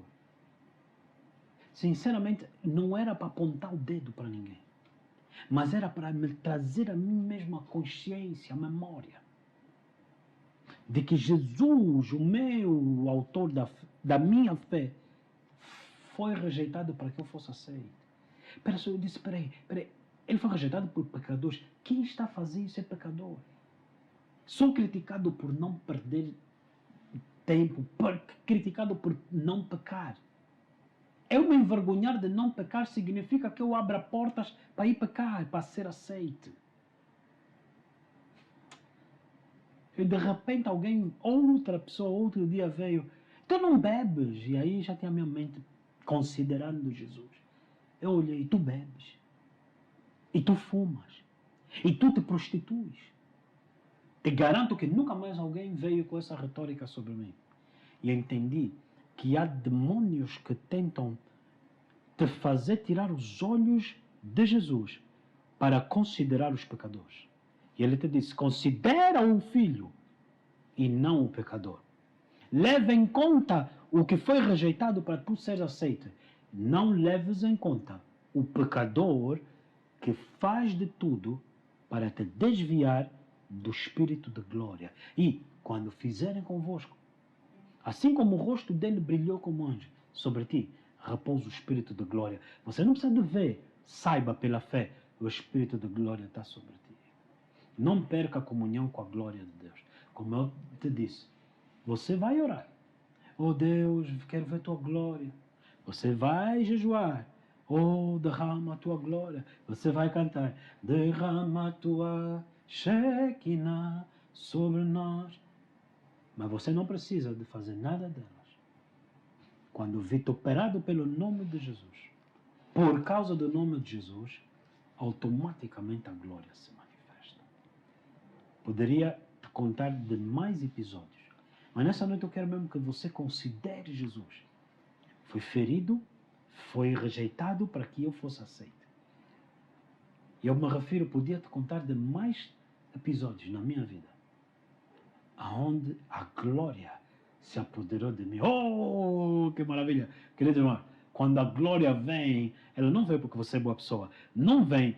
Sinceramente, não era para apontar o dedo para ninguém, mas era para me trazer a mim mesmo a consciência, a memória, de que Jesus, o meu autor da minha fé, foi rejeitado para que eu fosse aceito. Eu disse, peraí, ele foi rejeitado por pecadores. Quem está a fazer isso é pecador. Sou criticado por não perder tempo, criticado por não pecar. Eu me envergonhar de não pecar significa que eu abro portas para ir pecar, para ser aceito. E de repente outra pessoa, outro dia veio, tu não bebes? E aí já tinha a minha mente considerando Jesus. Eu olhei, tu bebes, e tu fumas, e tu te prostituis. Te garanto que nunca mais alguém veio com essa retórica sobre mim. E entendi que há demônios que tentam te fazer tirar os olhos de Jesus para considerar os pecadores. E ele te disse, considera o filho e não o pecador. Leva em conta o que foi rejeitado para tu seres aceito. Não leves em conta o pecador que faz de tudo para te desviar do Espírito de glória. E, quando fizerem convosco, assim como o rosto dele brilhou como anjo sobre ti, repousa o Espírito de glória. Você não precisa de ver, saiba pela fé, o Espírito de glória está sobre ti. Não perca a comunhão com a glória de Deus. Como eu te disse, você vai orar. Oh Deus, quero ver tua glória. Você vai jejuar. Oh, derrama a tua glória. Você vai cantar. Derrama a tua Shekinah sobre nós. Mas você não precisa de fazer nada delas. Quando vituperado pelo nome de Jesus, por causa do nome de Jesus, automaticamente a glória se manifesta. Poderia te contar de mais episódios, mas nessa noite eu quero mesmo que você considere Jesus. Foi ferido, foi rejeitado para que eu fosse aceito. E eu me refiro, podia te contar de mais episódios na minha vida, aonde a glória se apoderou de mim. Oh, que maravilha! Querido irmão, quando a glória vem, ela não vem porque você é boa pessoa. Não vem.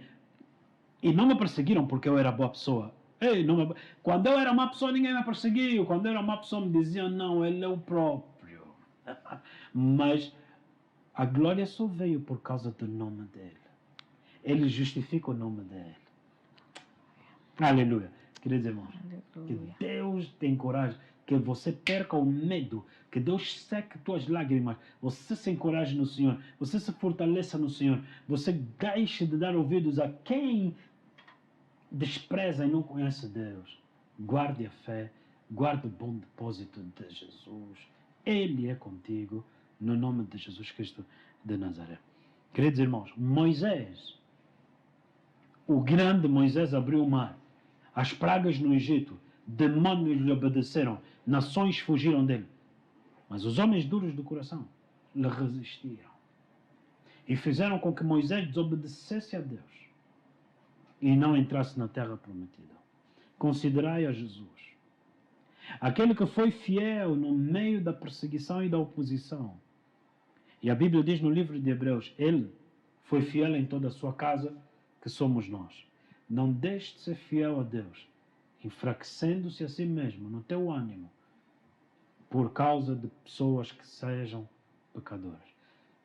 E não me perseguiram porque eu era boa pessoa. Ei, quando eu era má pessoa, ninguém me perseguiu. Quando eu era má pessoa, me diziam, não, ele é o próprio. Mas a glória só veio por causa do nome dele. Ele justifica o nome dele. Aleluia. Queridos irmãos, Aleluia. que Deus tem coragem, que você perca o medo, que Deus seque tuas lágrimas, você se encoraje no Senhor, você se fortaleça no Senhor, você deixe de dar ouvidos a quem despreza e não conhece Deus. Guarde a fé, guarde o bom depósito de Jesus. Ele é contigo, no nome de Jesus Cristo de Nazaré. Queridos irmãos, Moisés, o grande Moisés abriu o mar. As pragas no Egito, demônios lhe obedeceram, nações fugiram dele. Mas os homens duros do coração lhe resistiram. E fizeram com que Moisés desobedecesse a Deus e não entrasse na terra prometida. Considerai a Jesus. Aquele que foi fiel no meio da perseguição e da oposição. E a Bíblia diz no livro de Hebreus, ele foi fiel em toda a sua casa, que somos nós. Não deixe de ser fiel a Deus, enfraquecendo-se a si mesmo, no teu ânimo, por causa de pessoas que sejam pecadoras.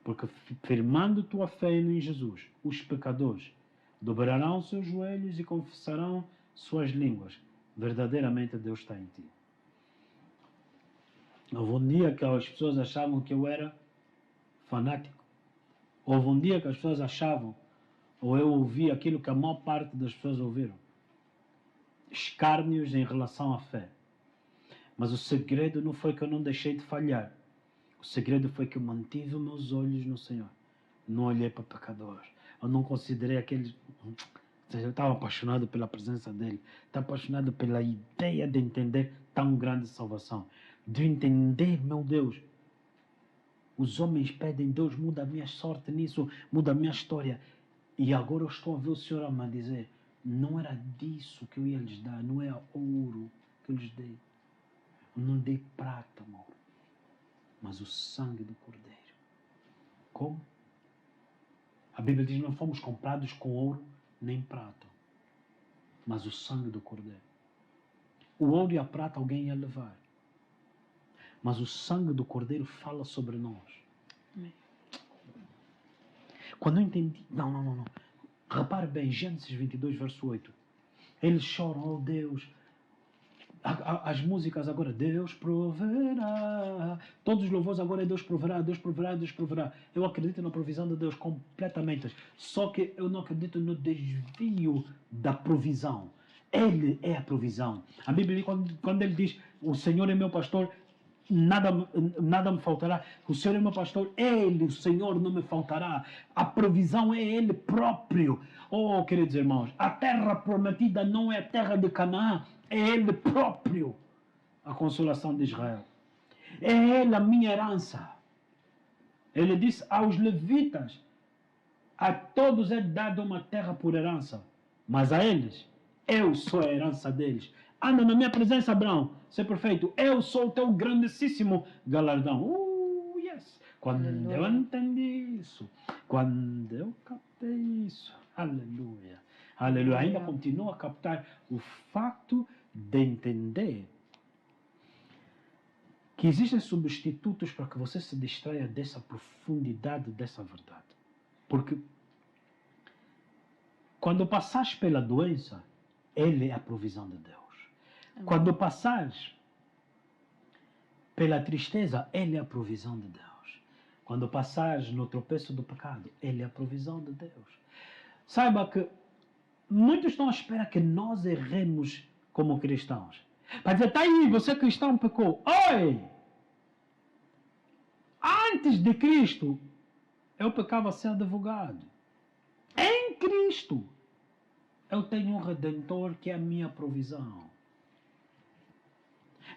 Porque firmando tua fé em Jesus, os pecadores dobrarão seus joelhos e confessarão suas línguas. Verdadeiramente Deus está em ti. Houve um dia que as pessoas achavam que eu era fanático. Houve um dia que as pessoas achavam, ou eu ouvi aquilo que a maior parte das pessoas ouviram. Escárnios em relação à fé. Mas o segredo não foi que eu não deixei de falhar. O segredo foi que eu mantive os meus olhos no Senhor. Não olhei para pecadores. Eu não considerei aqueles... Eu estava apaixonado pela presença dele. Estava apaixonado pela ideia de entender tão grande salvação. De entender, meu Deus, os homens pedem, Deus muda a minha sorte nisso, muda a minha história. E agora eu estou a ver o Senhor a me dizer, não era disso que eu ia lhes dar, não é ouro que eu lhes dei. Eu não dei prata, amor, mas o sangue do Cordeiro. Como? A Bíblia diz, não fomos comprados com ouro nem prata, mas o sangue do Cordeiro. O ouro e a prata alguém ia levar, mas o sangue do Cordeiro fala sobre nós. Amém. Quando eu entendi, não. Repare bem, Gênesis 22, verso 8. Eles choram, oh Deus, As músicas agora, Deus proverá. Todos os louvores agora é Deus proverá, Deus proverá, Deus proverá. Eu acredito na provisão de Deus completamente. Só que eu não acredito no desvio da provisão. Ele é a provisão. A Bíblia, quando ele diz, o Senhor é meu pastor, nada me faltará. O Senhor é meu pastor, Ele, o Senhor, não me faltará. A provisão é Ele próprio. Oh, queridos irmãos, a terra prometida não é a terra de Canaã, é Ele próprio. A consolação de Israel. É Ele a minha herança. Ele disse aos levitas, a todos é dada uma terra por herança, mas a eles, eu sou a herança deles. Anda na minha presença, Abraão, ser perfeito. Eu sou o teu grandíssimo galardão. Yes. Quando eu entendi isso, quando eu captei isso, aleluia, aleluia. Ainda continuo a captar o facto de entender que existem substitutos para que você se distraia dessa profundidade, dessa verdade. Porque quando passares pela doença, Ele é a provisão de Deus. Quando passares pela tristeza, Ele é a provisão de Deus. Quando passares no tropeço do pecado, Ele é a provisão de Deus. Saiba que muitos estão à espera que nós erremos como cristãos. Para dizer, está aí, você cristão pecou. Oi! Antes de Cristo, eu pecava sem advogado. Em Cristo, eu tenho um Redentor que é a minha provisão.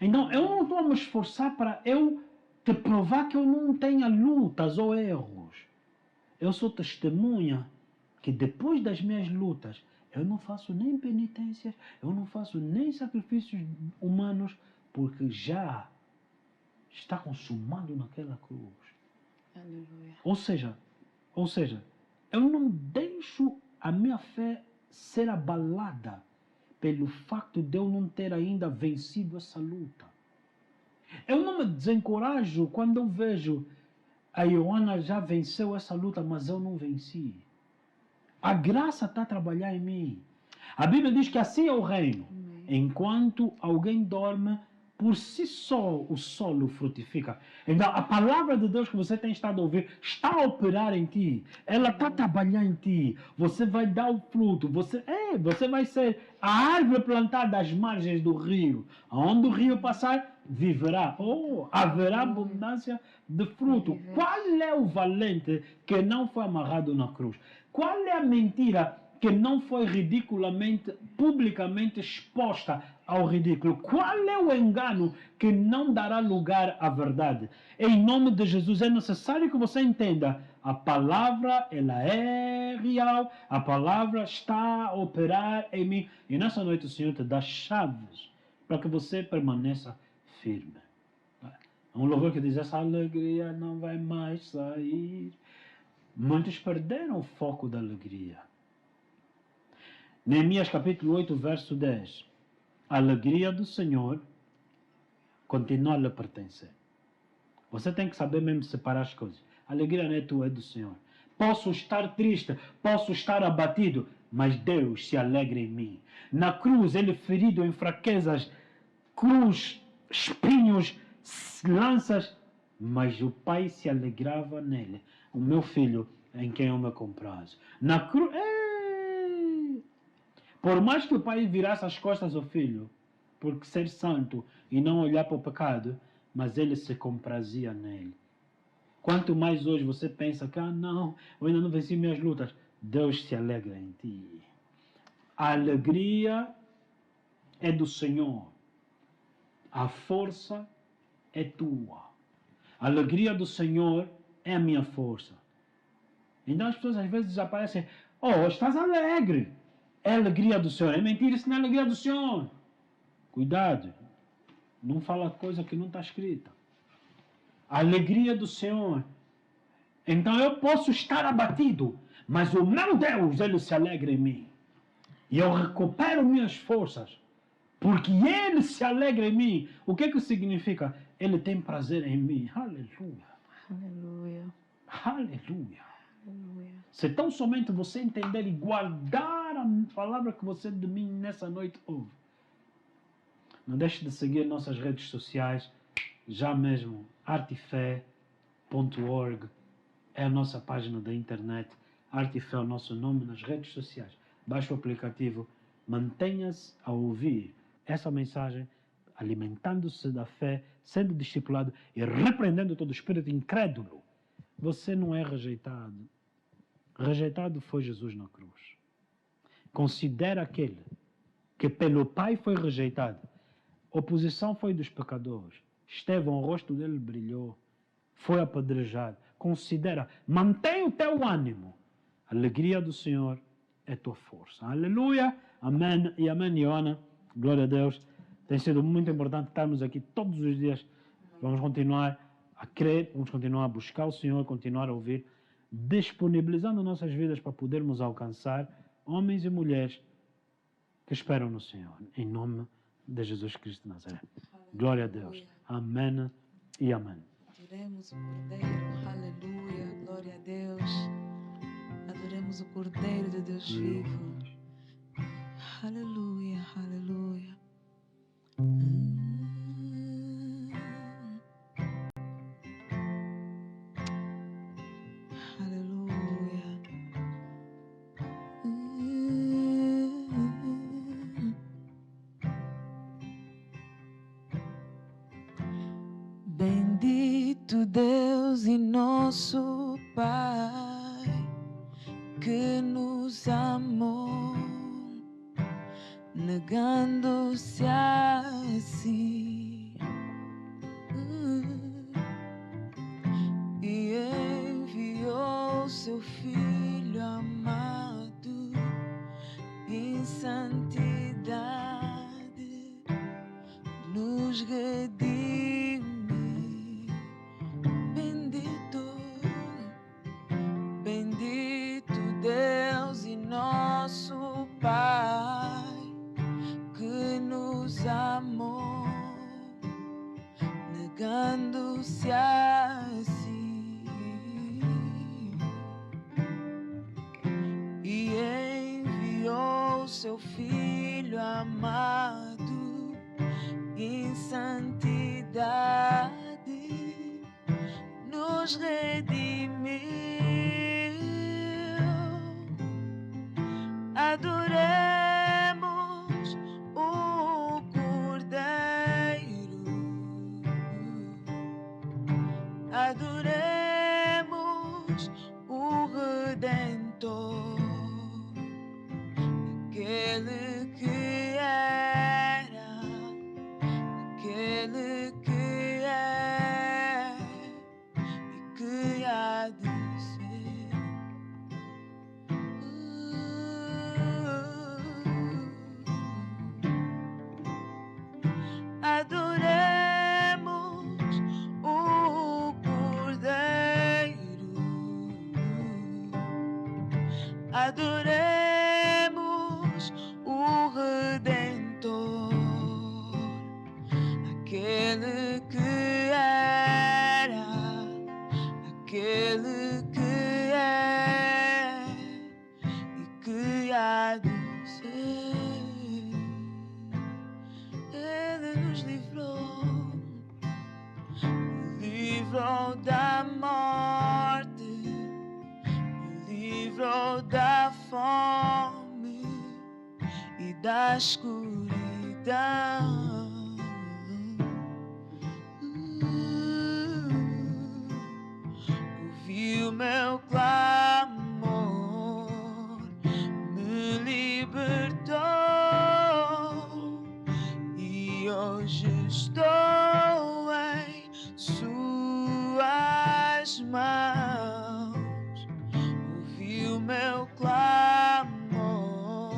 Então, eu não estou a me esforçar para eu te provar que eu não tenho lutas ou erros. Eu sou testemunha que depois das minhas lutas, eu não faço nem penitências, eu não faço nem sacrifícios humanos, porque já está consumado naquela cruz. Aleluia. Ou seja, eu não deixo a minha fé ser abalada pelo facto de eu não ter ainda vencido essa luta. Eu não me desencorajo quando eu vejo a Ioana já venceu essa luta, mas eu não venci. A graça está a trabalhar em mim. A Bíblia diz que assim é o reino. Enquanto alguém dorme, por si só o solo frutifica. Então, a palavra de Deus que você tem estado a ouvir está a operar em ti. Ela está a trabalhar em ti. Você vai dar o fruto. Você vai ser a árvore plantada às margens do rio. Onde o rio passar, viverá. Haverá abundância de fruto. Qual é o valente que não foi amarrado na cruz? Qual é a mentira que não foi ridiculamente, publicamente exposta ao ridículo? Qual é o engano que não dará lugar à verdade? Em nome de Jesus, é necessário que você entenda, a palavra, ela é real, a palavra está a operar em mim. E nessa noite o Senhor te dá chaves para que você permaneça firme. É um louvor que diz, essa alegria não vai mais sair. Muitos perderam o foco da alegria. Neemias capítulo 8, verso 10. A alegria do Senhor continua a lhe pertencer. Você tem que saber mesmo separar as coisas. A alegria não é tua, é do Senhor. Posso estar triste, posso estar abatido, mas Deus se alegra em mim. Na cruz, Ele ferido em fraquezas, cruz, espinhos, lanças, mas o Pai se alegrava nele. O meu filho em quem eu me comprazo. Na cruz... Por mais que o pai virasse as costas ao filho, por ser santo e não olhar para o pecado, mas ele se comprazia nele. Quanto mais hoje você pensa que, não, eu ainda não venci minhas lutas, Deus se alegra em ti. A alegria é do Senhor. A força é tua. A alegria do Senhor é a minha força. Então as pessoas às vezes desaparecem. Estás alegre. É a alegria do Senhor. É mentira, isso não é a alegria do Senhor. Cuidado. Não fala coisa que não está escrita. A alegria do Senhor. Então eu posso estar abatido, mas o meu Deus, Ele se alegra em mim. E eu recupero minhas forças, porque Ele se alegra em mim. O que significa? Ele tem prazer em mim. Aleluia. Aleluia. Aleluia. Aleluia. Se tão somente você entender e guardar a palavra que você de mim nessa noite ouve, Não deixe de seguir nossas redes sociais, já mesmo artefé.org é a nossa página da internet, Artefé é o nosso nome nas redes sociais. Baixe o aplicativo, mantenha-se a ouvir essa mensagem, alimentando-se da fé, sendo discipulado e repreendendo todo o espírito incrédulo. Você não é rejeitado. Rejeitado foi Jesus na cruz. Considera aquele que pelo Pai foi rejeitado. Oposição foi dos pecadores. Estevão, o rosto dele brilhou. Foi apedrejado. Considera, mantém o teu ânimo. A alegria do Senhor é tua força. Aleluia, amém e amém, Iona. Glória a Deus. Tem sido muito importante estarmos aqui todos os dias. Vamos continuar a crer, vamos continuar a buscar o Senhor, continuar a ouvir, disponibilizando nossas vidas para podermos alcançar homens e mulheres que esperam no Senhor. Em nome de Jesus Cristo de Nazaré. Glória a Deus. Amém e amém. Adoremos o Cordeiro, aleluia, glória a Deus. Adoremos o Cordeiro de Deus vivo. Aleluia, aleluia. Aleluia. Bendito Deus e nosso Pai, que nos amou, negando-se a si, e enviou seu Filho amado em santidade, nos redime. Bendito Deus e nosso Pai, que nos amou, negando-se a si, e enviou seu Filho amado em santidade, nos redimiu. Adoremos o Cordeiro, adoremos o Redentor, aquele que era, aquele que é e que há de ser. Adoremos o Cordeiro, adoremos o Redentor, aquele que era, aquele que é e que há de ser. Ele nos livrou da morte, livrou da fome e da escuridão. Ouviu meu clamor, me libertou, e hoje estou em suas mãos. Ouviu meu clamor,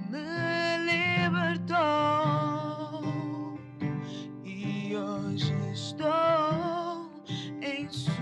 me libertou, e hoje estou em suas